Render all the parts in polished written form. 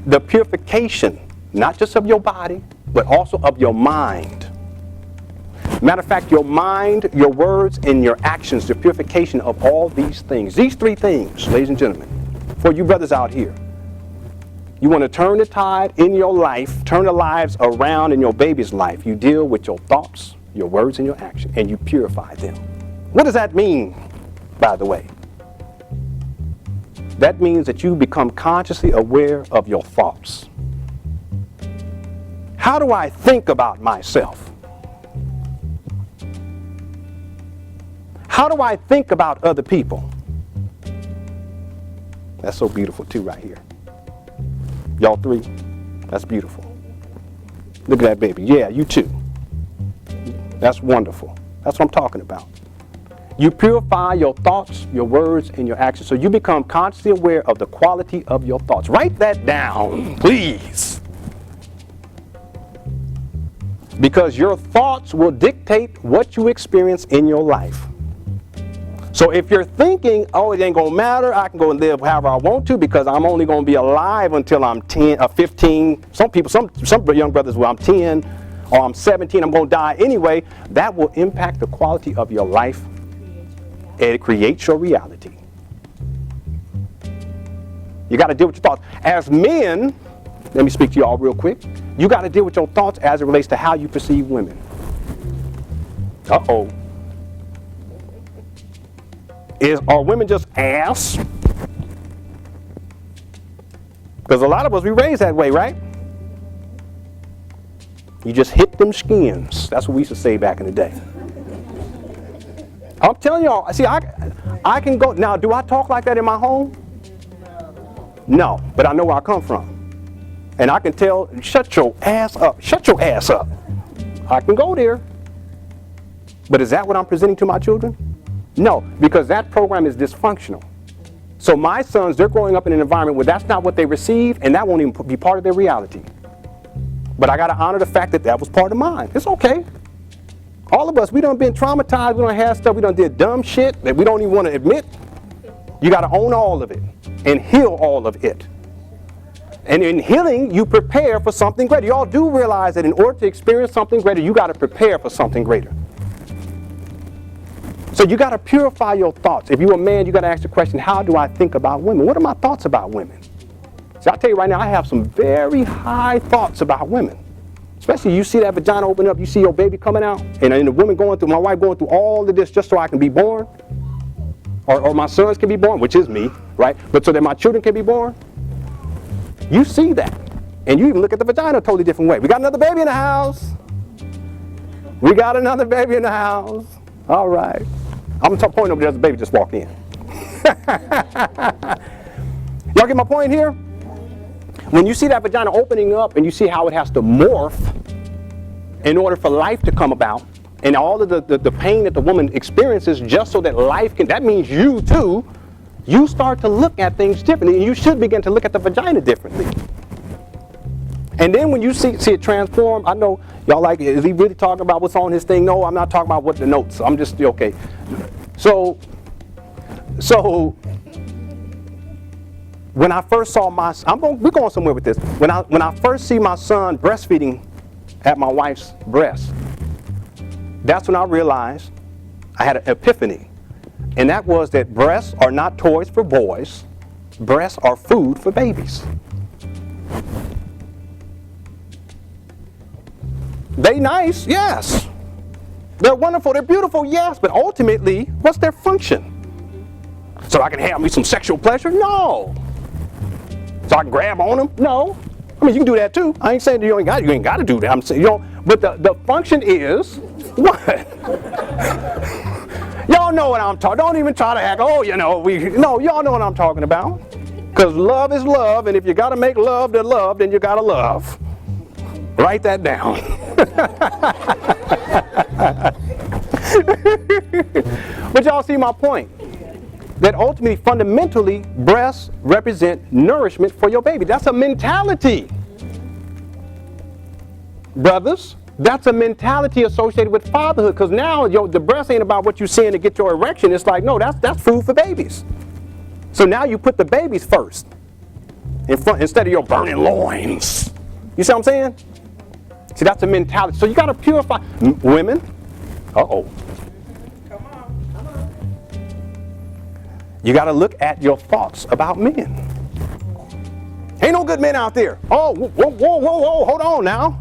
the purification, not just of your body, but also of your mind. Matter of fact, your mind, your words, and your actions, the purification of all these things. These three things, ladies and gentlemen, for you brothers out here. You want to turn the tide in your life, turn the lives around in your baby's life. You deal with your thoughts, your words, and your actions, and you purify them. What does that mean, by the way? That means that you become consciously aware of your thoughts. How do I think about myself? How do I think about other people? That's so beautiful too right here. Y'all three, that's beautiful. Look at that baby. Yeah, you too. That's wonderful. That's what I'm talking about. You purify your thoughts, your words, and your actions. So you become consciously aware of the quality of your thoughts. Write that down, please. Because your thoughts will dictate what you experience in your life. So if you're thinking, oh, it ain't gonna matter, I can go and live however I want to because I'm only gonna be alive until I'm 10 or 15. Some people, some young brothers, well, I'm 10 or I'm 17, I'm gonna die anyway. That will impact the quality of your life. It creates your reality. You got to deal with your thoughts. As men, let me speak to you all real quick. You got to deal with your thoughts as it relates to how you perceive women. Uh-oh. Are women just ass? Because a lot of us, we raised that way, right? You just hit them skins. That's what we used to say back in the day. I'm telling y'all, see, I can go, now do I talk like that in my home? No, but I know where I come from. And I can tell, shut your ass up, shut your ass up. I can go there. But is that what I'm presenting to my children? No, because that program is dysfunctional. So my sons, they're growing up in an environment where that's not what they receive, and that won't even be part of their reality. But I got to honor the fact that that was part of mine. It's okay. All of us, we done been traumatized, we done had stuff, we done did dumb shit that we don't even want to admit. You got to own all of it and heal all of it. And in healing, you prepare for something greater. Y'all do realize that in order to experience something greater, you got to prepare for something greater. So you got to purify your thoughts. If you're a man, you got to ask the question, how do I think about women? What are my thoughts about women? See, I'll tell you right now, I have some very high thoughts about women. Especially you see that vagina open up, you see your baby coming out, and the woman going through, my wife going through all of this just so I can be born. Or my sons can be born, which is me, right? But so that my children can be born. You see that. And you even look at the vagina a totally different way. We got another baby in the house. We got another baby in the house. All right. I'm pointing over there, the baby just walked in. Y'all get my point here? When you see that vagina opening up and you see how it has to morph in order for life to come about, and all of the pain that the woman experiences just so that life can, that means you too, you start to look at things differently, and you should begin to look at the vagina differently. And then when you see it transform, I know y'all like, is he really talking about what's on his thing? No, I'm not talking about what the notes. I'm just, okay. So when I first saw we're going somewhere with this. When I first see my son breastfeeding at my wife's breast, that's when I realized I had an epiphany. And that was that breasts are not toys for boys. Breasts are food for babies. They nice, yes. They're wonderful, they're beautiful, yes. But ultimately, what's their function? So I can have me some sexual pleasure? No. So I can grab on them? No. I mean, you can do that too. I ain't saying you ain't got to do that. I'm saying, but the function is what? Y'all know what I'm talking. Don't even try to act, y'all know what I'm talking about. Because love is love, and if you got to make love to love, then you got to love. Write that down. But y'all see my point. That ultimately, fundamentally, breasts represent nourishment for your baby. That's a mentality. Brothers, that's a mentality associated with fatherhood. Because now the breast ain't about what you're seeing to get your erection. It's like, no, that's food for babies. So now you put the babies first. in front instead of your burning loins. You see what I'm saying? See, that's a mentality. So you got to purify. Women, uh-oh. Come on. You got to look at your thoughts about men. Ain't no good men out there. Oh, whoa, hold on now.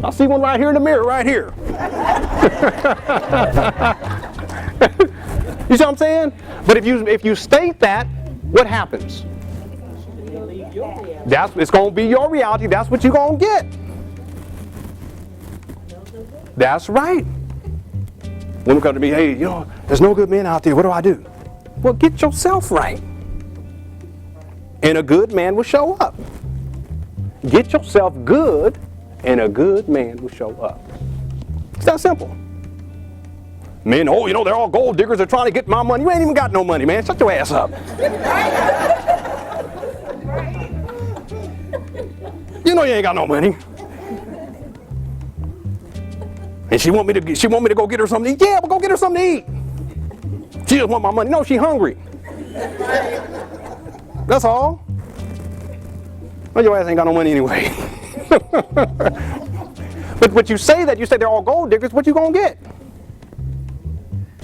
I see one right here in the mirror, right here. You see what I'm saying? But if you state that, what happens? It's going to be your reality. That's what you're going to get. That's right. Women come to me, hey, there's no good men out there. What do I do? Well, get yourself right. And a good man will show up. Get yourself good, and a good man will show up. It's that simple. Men, they're all gold diggers. They're trying to get my money. You ain't even got no money, man. Shut your ass up. You know you ain't got no money. And she want me to go get her something to eat. Yeah, but go get her something to eat. She just want my money. No, she hungry. That's all. Well, your ass ain't got no money anyway. But you say they're all gold diggers. What you gonna get?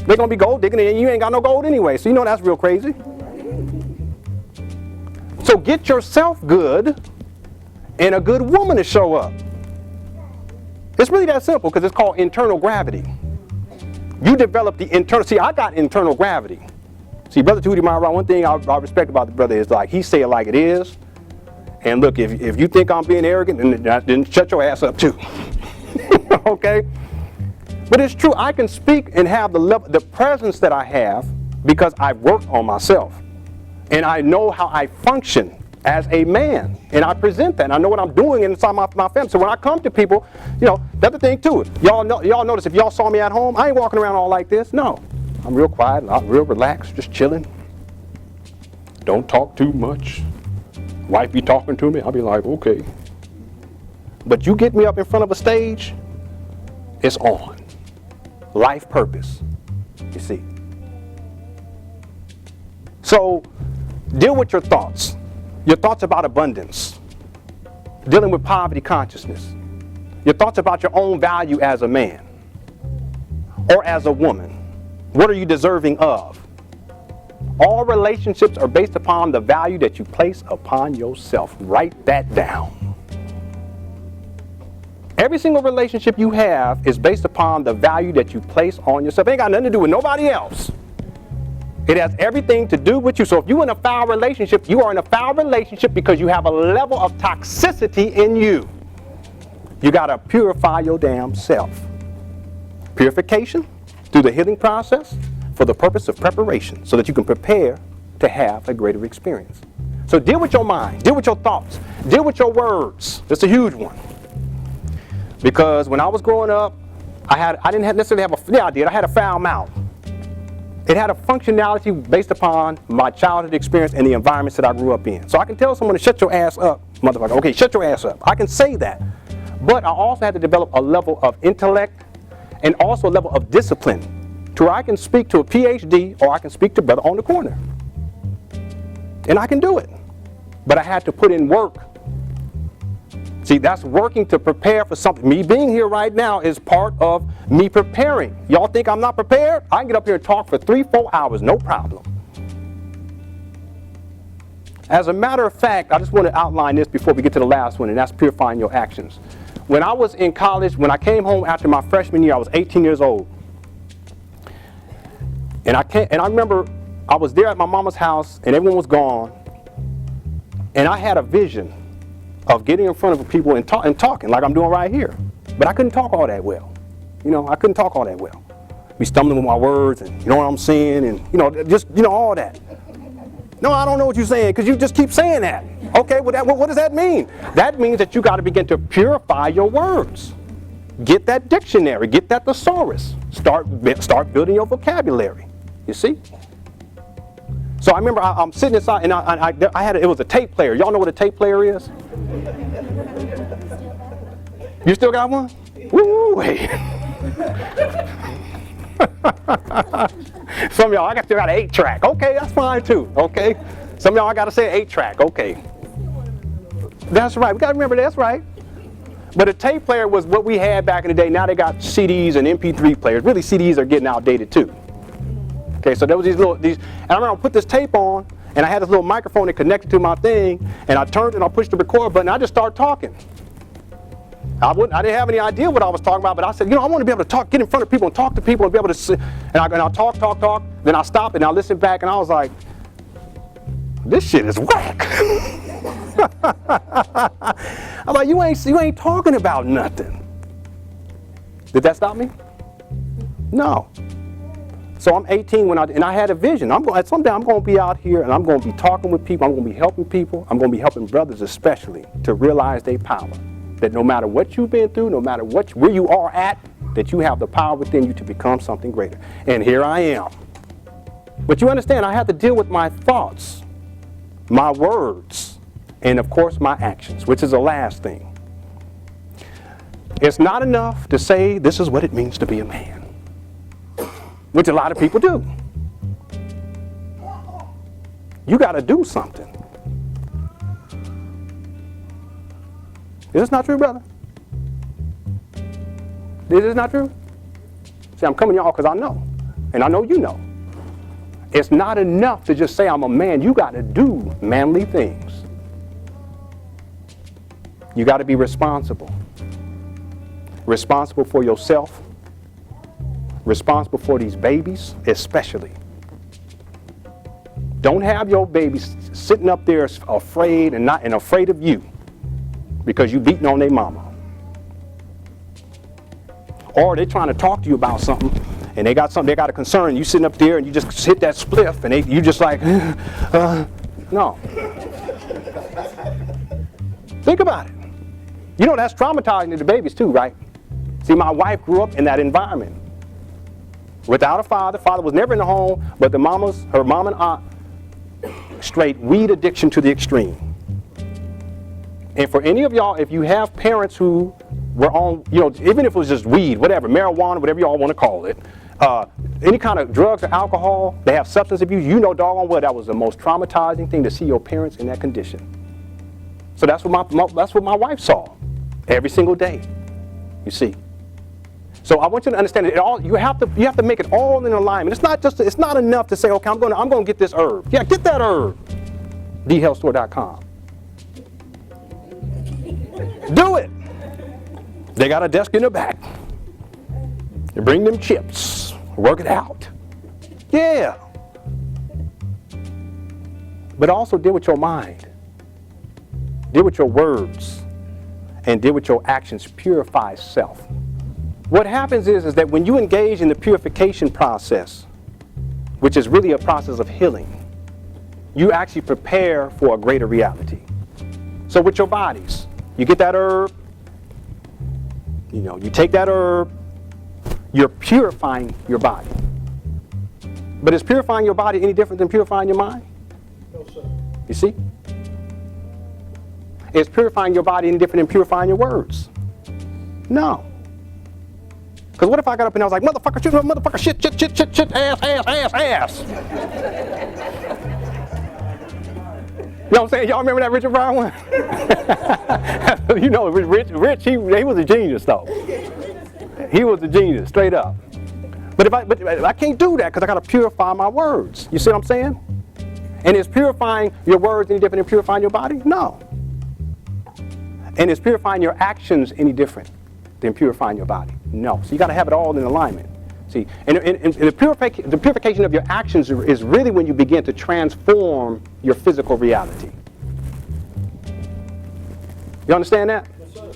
They're gonna be gold digging and you ain't got no gold anyway. So you know that's real crazy. So get yourself good and a good woman to show up. It's really that simple because it's called internal gravity. You develop the internal, see, I got internal gravity. See, Brother Djehuty, one thing I respect about the brother is like, he say it like it is. And look, if you think I'm being arrogant, then shut your ass up too. Okay? But it's true, I can speak and have the presence that I have because I've worked on myself. And I know how I function as a man. And I present that. And I know what I'm doing inside my family. So when I come to people, that's the thing too. Y'all notice if y'all saw me at home, I ain't walking around all like this. No. I'm real quiet, real relaxed, just chilling. Don't talk too much. Wife be talking to me, I'll be like, okay. But you get me up in front of a stage, it's on. Life purpose, you see. So, deal with your thoughts. Your thoughts about abundance. Dealing with poverty consciousness. Your thoughts about your own value as a man or as a woman. What are you deserving of? All relationships are based upon the value that you place upon yourself. Write that down. Every single relationship you have is based upon the value that you place on yourself. It ain't got nothing to do with nobody else. It has everything to do with you. So if you're in a foul relationship, you are in a foul relationship because you have a level of toxicity in you. You got to purify your damn self. Purification through the healing process for the purpose of preparation so that you can prepare to have a greater experience. So deal with your mind, deal with your thoughts, deal with your words. It's a huge one. Because when I was growing up, I didn't necessarily have I had a foul mouth. It had a functionality based upon my childhood experience and the environments that I grew up in. So I can tell someone to shut your ass up, motherfucker. Okay, shut your ass up. I can say that. But I also had to develop a level of intellect and also a level of discipline to where I can speak to a PhD or I can speak to brother on the corner. And I can do it. But I had to put in work. See, that's working to prepare for something. Me being here right now is part of me preparing. Y'all think I'm not prepared? I can get up here and talk for 3-4 hours, no problem. As a matter of fact, I just want to outline this before we get to the last one, and that's purifying your actions. When I was in college, when I came home after my freshman year, I was 18 years old. And I remember I was there at my mama's house, and everyone was gone. And I had a vision of getting in front of people and talking like I'm doing right here. But I couldn't talk all that well. I couldn't talk all that well. Be stumbling with my words and you know what I'm saying and just all that. No, I don't know what you're saying because you just keep saying that. Okay, well, what does that mean? That means that you got to begin to purify your words. Get that dictionary, get that thesaurus. Start building your vocabulary. You see? So I remember I'm sitting inside and it was a tape player. Y'all know what a tape player is? You still got one? Woo! Some of y'all, still got an 8-track. Okay, that's fine too. Okay. Some of y'all, I got to say 8-track. Okay. That's right. We got to remember that's right. But a tape player was what we had back in the day. Now they got CDs and MP3 players. Really, CDs are getting outdated too. Okay, so there was and I remember I put this tape on, and I had this little microphone that connected to my thing, and I turned and I pushed the record button, and I just started talking. I didn't have any idea what I was talking about, but I said, I want to be able to talk, get in front of people and talk to people and be able to sit, and I'll talk, then I stopped and I listened back and I was like, this shit is whack. I'm like, you ain't talking about nothing. Did that stop me? No. So I'm 18 and I had a vision. Someday I'm going to be out here and I'm going to be talking with people. I'm going to be helping people. I'm going to be helping brothers especially to realize their power. That no matter what you've been through, no matter where you are at, that you have the power within you to become something greater. And here I am. But you understand, I have to deal with my thoughts, my words, and of course my actions, which is the last thing. It's not enough to say this is what it means to be a man, which a lot of people do. You got to do something. Is this not true, brother? Is this not true? See, I'm coming to y'all because I know, and I know you know. It's not enough to just say I'm a man. You got to do manly things. You got to be responsible. Responsible for yourself. Responsible for these babies, especially. Don't have your babies sitting up there afraid and afraid of you because you beating on their mama. Or they're trying to talk to you about something and they got a concern. You sitting up there and you just hit that spliff and you just like, no. Think about it. You know that's traumatizing to the babies too, right? See, my wife grew up in that environment. Without a father. Father was never in the home, but her mom and aunt, straight weed addiction to the extreme. And for any of y'all, if you have parents who were on, even if it was just weed, whatever, marijuana, whatever y'all want to call it, any kind of drugs or alcohol, they have substance abuse, doggone well that was the most traumatizing thing to see your parents in that condition. So that's what my wife saw every single day, you see. So I want you to understand it all. You have to make it all in alignment. It's not enough to say, okay, I'm going to get this herb. Yeah, get that herb. Dhealthstore.com. Do it. They got a desk in the back. You bring them chips. Work it out. Yeah. But also deal with your mind. Deal with your words. And deal with your actions. Purify self. What happens is that when you engage in the purification process, which is really a process of healing, you actually prepare for a greater reality. So with your bodies, you get that herb, you take that herb, you're purifying your body. But is purifying your body any different than purifying your mind? No, sir. You see? Is purifying your body any different than purifying your words? No. Because what if I got up and I was like, motherfucker, shit, ass. You know what I'm saying? Y'all remember that Richard Pryor one? Rich, he was a genius though. He was a genius, straight up. But I can't do that because I got to purify my words. You see what I'm saying? And is purifying your words any different than purifying your body? No. And is purifying your actions any different than purifying your body? No. So you got to have it all in alignment. See, and the purification of your actions is really when you begin to transform your physical reality. You understand that? Yes, sir.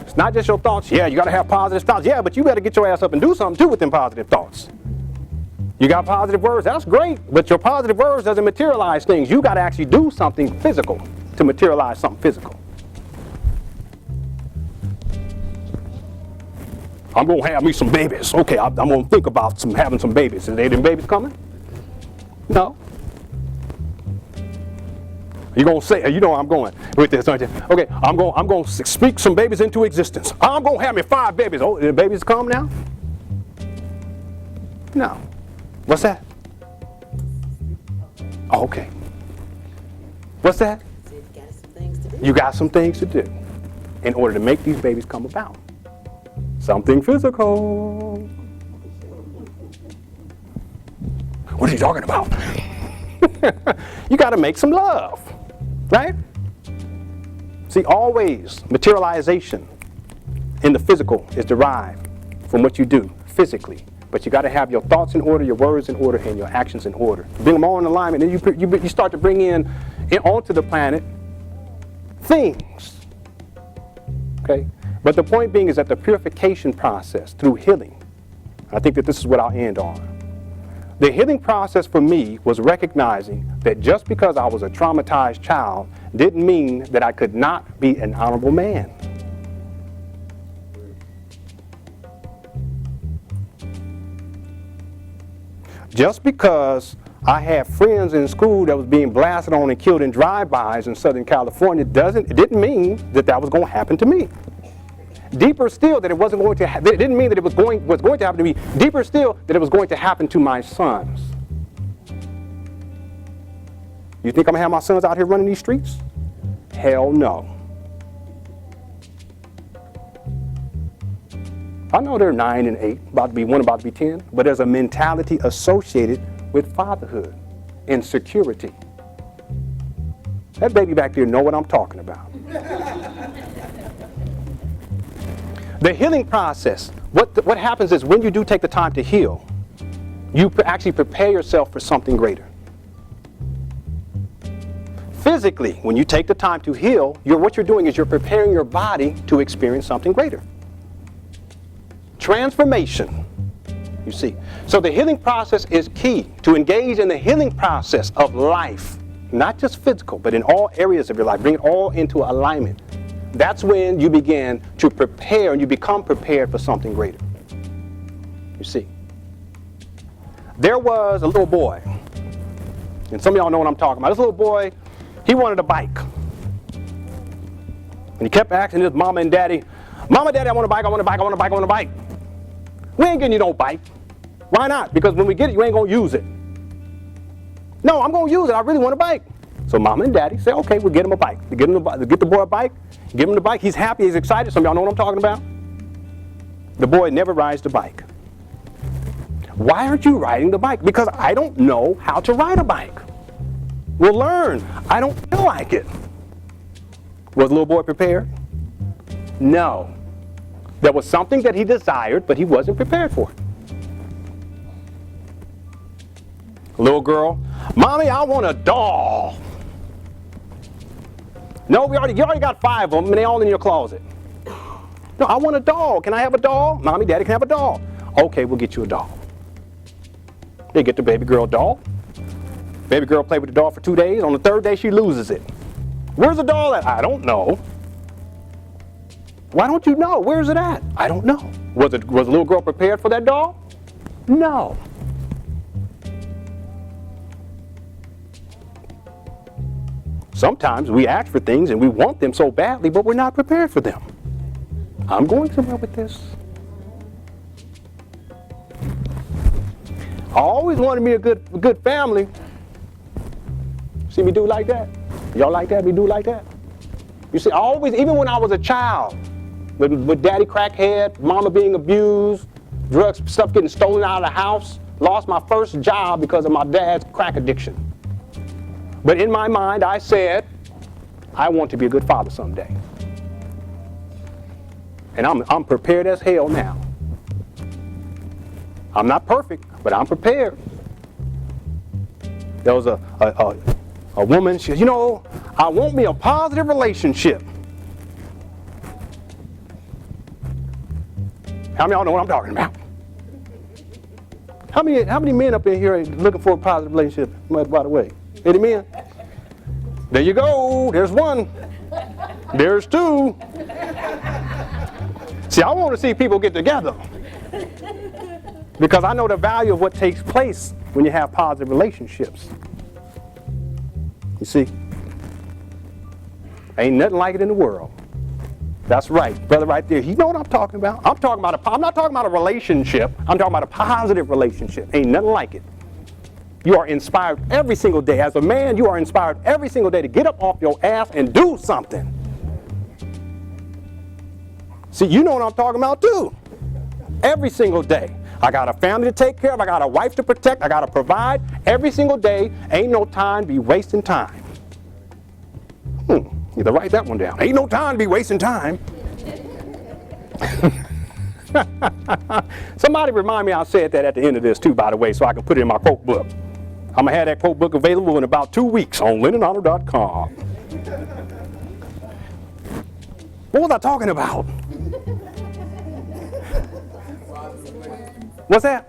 It's not just your thoughts. Yeah, you got to have positive thoughts. Yeah, but you better get your ass up and do something too with them positive thoughts. You got positive words. That's great, but your positive words doesn't materialize things. You got to actually do something physical to materialize something physical. I'm going to have me some babies. Okay, I'm going to think about having some babies. Are them babies coming? No. You're going to say, I'm going with this, aren't you? Okay, I'm going to speak some babies into existence. I'm going to have me 5 babies. Oh, the babies come now? No. What's that? Oh, okay. What's that? So you've got some things to do. you got some things to do in order to make these babies come about. Something physical. What are you talking about? You got to make some love, right? See, always materialization in the physical is derived from what you do physically. But you got to have your thoughts in order, your words in order, and your actions in order. Bring them all in alignment, and you start to bring in onto the planet things. Okay? But the point being is that the purification process through healing, I think that this is what I'll end on. The healing process for me was recognizing that just because I was a traumatized child didn't mean that I could not be an honorable man. Just because I had friends in school that was being blasted on and killed in drive-bys in Southern California it didn't mean that that was going to happen to me. Deeper still, that it wasn't going to it didn't mean that it was going to happen to me. Deeper still, that it was going to happen to my sons. You think I'm going to have my sons out here running these streets? Hell no. I know they're 9 and 8, one about to be 10, but there's a mentality associated with fatherhood and security. That baby back there know what I'm talking about. The healing process, what happens is when you do take the time to heal, you actually prepare yourself for something greater. Physically, when you take the time to heal, what you're doing is you're preparing your body to experience something greater. Transformation, you see. So the healing process is key. To engage in the healing process of life, not just physical, but in all areas of your life, bring it all into alignment. That's when you begin to prepare and you become prepared for something greater. You see. There was a little boy, and some of y'all know what I'm talking about. This little boy, he wanted a bike. And he kept asking his mama and daddy, Mama, Daddy, I want a bike, I want a bike, I want a bike, I want a bike. We ain't getting you no bike. Why not? Because when we get it, you ain't going to use it. No, I'm going to use it. I really want a bike. So Mama and Daddy say, okay, we'll get him a bike. We get the boy a bike, give him the bike. He's happy, he's excited. Some of y'all know what I'm talking about. The boy never rides the bike. Why aren't you riding the bike? Because I don't know how to ride a bike. We'll learn. I don't feel like it. Was the little boy prepared? No. There was something that he desired, but he wasn't prepared for it. Little girl, Mommy, I want a doll. No, you already got 5 of them, and they're all in your closet. No, I want a doll. Can I have a doll? Mommy, Daddy can have a doll. Okay, we'll get you a doll. They get the baby girl doll. Baby girl played with the doll for 2 days. On the 3rd day, she loses it. Where's the doll at? I don't know. Why don't you know? Where's it at? I don't know. Was the little girl prepared for that doll? No. Sometimes we ask for things and we want them so badly, but we're not prepared for them. I'm going somewhere with this. I always wanted to be a good family. See me do like that? Y'all like that? Me do like that? You see, even when I was a child, with daddy crackhead, mama being abused, drugs, stuff getting stolen out of the house, lost my first job because of my dad's crack addiction. But in my mind, I said, I want to be a good father someday. And I'm prepared as hell now. I'm not perfect, but I'm prepared. There was a woman, she said, you know, I want me a positive relationship. How many of y'all know what I'm talking about? How many men up in here are looking for a positive relationship, by the way? Any men? There you go. There's 1. There's 2. See, I want to see people get together. Because I know the value of what takes place when you have positive relationships. You see? Ain't nothing like it in the world. That's right, brother right there. You know what I'm talking about. I'm not talking about a relationship. I'm talking about a positive relationship. Ain't nothing like it. You are inspired every single day. As a man, you are inspired every single day to get up off your ass and do something. See, you know what I'm talking about too. Every single day. I got a family to take care of. I got a wife to protect. I got to provide. Every single day. Ain't no time to be wasting time. Either write that one down. Ain't no time to be wasting time. Somebody remind me I said that at the end of this too, by the way, so I can put it in my quote book. I'm going to have that quote book available in about 2 weeks on LenonHonor.com. What was I talking about? What's that?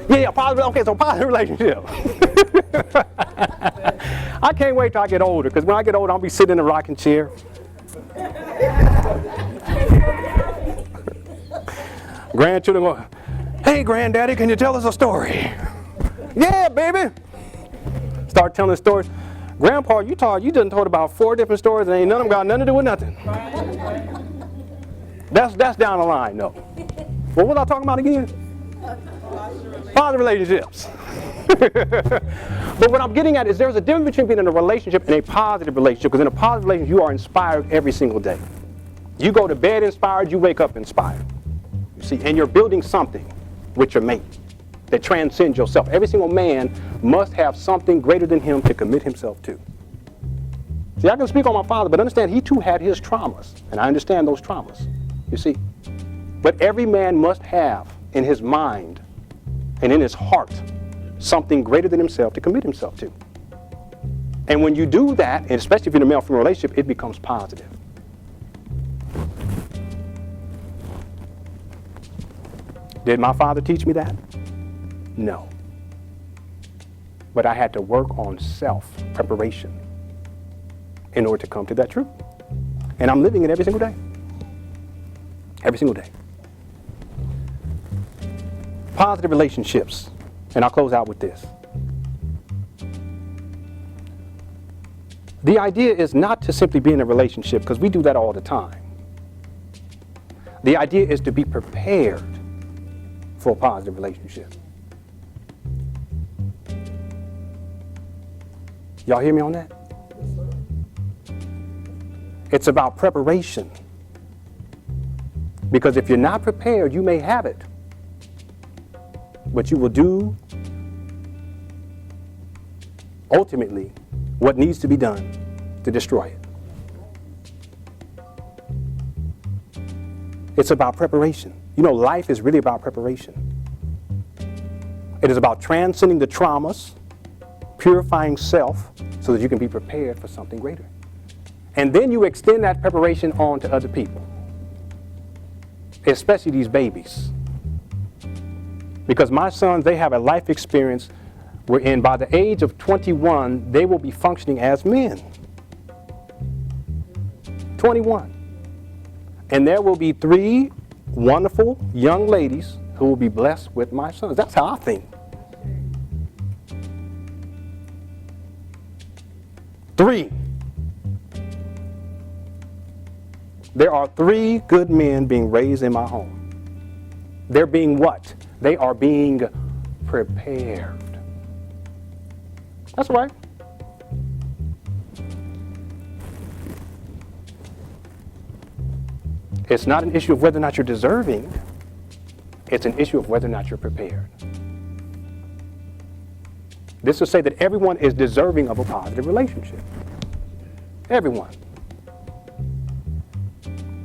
Yeah, positive. Okay, so positive relationship. I can't wait till I get older, because when I get older, I'll be sitting in a rocking chair. Grandchildren go, hey, granddaddy, can you tell us a story? Yeah, baby. Start telling stories. Grandpa, you done told about 4 different stories, and ain't none of them got nothing to do with nothing. That's down the line, though. What was I talking about again? Positive relationships. But what I'm getting at is there's a difference between being in a relationship and a positive relationship, because in a positive relationship, you are inspired every single day. You go to bed inspired, you wake up inspired. You see, and you're building something with your mate that transcends yourself. Every single man must have something greater than him to commit himself to. See, I can speak on my father, but understand he too had his traumas, and I understand those traumas, you see. But every man must have in his mind and in his heart something greater than himself to commit himself to. And when you do that, and especially if you're in a male-female relationship, it becomes positive. Did my father teach me that? No. But I had to work on self-preparation in order to come to that truth. And I'm living it every single day. Every single day. Positive relationships. And I'll close out with this. The idea is not to simply be in a relationship, because we do that all the time. The idea is to be prepared for a positive relationship. Y'all hear me on that? It's about preparation. Because if you're not prepared, you may have it. But you will do, ultimately, what needs to be done to destroy it. It's about preparation. You know, life is really about preparation. It is about transcending the traumas, purifying self, so that you can be prepared for something greater. And then you extend that preparation on to other people, especially these babies. Because my sons, they have a life experience wherein by the age of 21, they will be functioning as men. 21. And there will be 3 wonderful young ladies who will be blessed with my sons. That's how I think. 3. There are 3 good men being raised in my home. They're being what? They are being prepared. That's right. It's not an issue of whether or not you're deserving. It's an issue of whether or not you're prepared. This will say that everyone is deserving of a positive relationship. Everyone.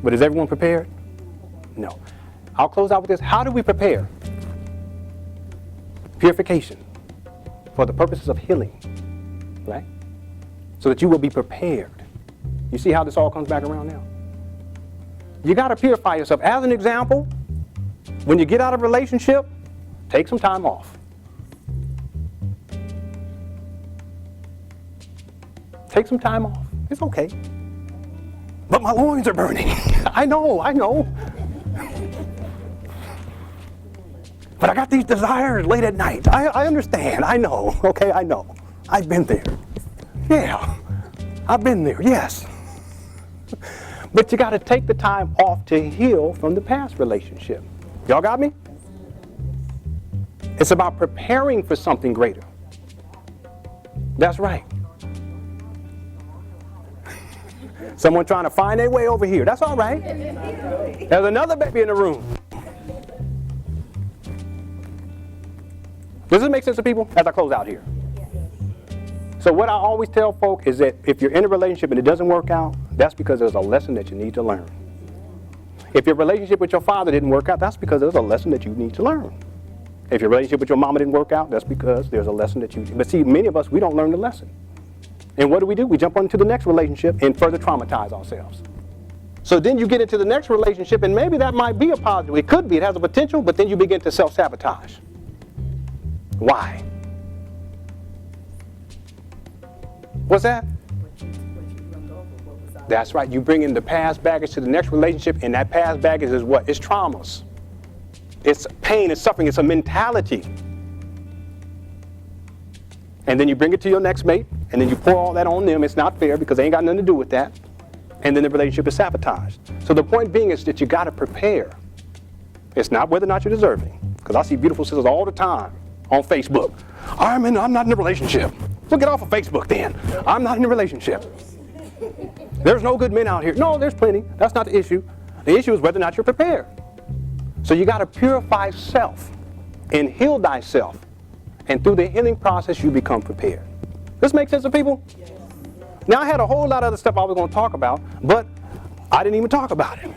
But is everyone prepared? No. I'll close out with this. How do we prepare? Purification. For the purposes of healing. Right? So that you will be prepared. You see how this all comes back around now? You got to purify yourself. As an example, when you get out of a relationship, take some time off. Take some time off. It's okay. But my loins are burning. I know. But I got these desires late at night. I understand. I know. Okay, I know. I've been there. Yeah. I've been there. Yes. But you got to take the time off to heal from the past relationship. Y'all got me? It's about preparing for something greater. That's right. Someone trying to find their way over here. That's all right. There's another baby in the room. Does this make sense to people as I close out here? So what I always tell folk is that if you're in a relationship and it doesn't work out, that's because there's a lesson that you need to learn. If your relationship with your father didn't work out, that's because there's a lesson that you need to learn. If your relationship with your mama didn't work out, that's because there's a lesson that you... But see, many of us, we don't learn the lesson. And what do? We jump onto the next relationship and further traumatize ourselves. So then you get into the next relationship, and maybe that might be a positive. It could be. It has a potential, but then you begin to self-sabotage. Why? What's that? That's right. You bring in the past baggage to the next relationship, and that past baggage is what? It's traumas. It's pain, it's suffering, it's a mentality. And then you bring it to your next mate, and then you pour all that on them. It's not fair because they ain't got nothing to do with that. And then the relationship is sabotaged. So the point being is that you got to prepare. It's not whether or not you're deserving. Because I see beautiful sisters all the time on Facebook. I'm not in a relationship. Well, get off of Facebook then. I'm not in a relationship. There's no good men out here. No, there's plenty. That's not the issue. The issue is whether or not you're prepared. So you got to purify self and heal thyself. And through the healing process, you become prepared. This makes sense to people? Yes. Now, I had a whole lot of other stuff I was going to talk about, but I didn't even talk about it.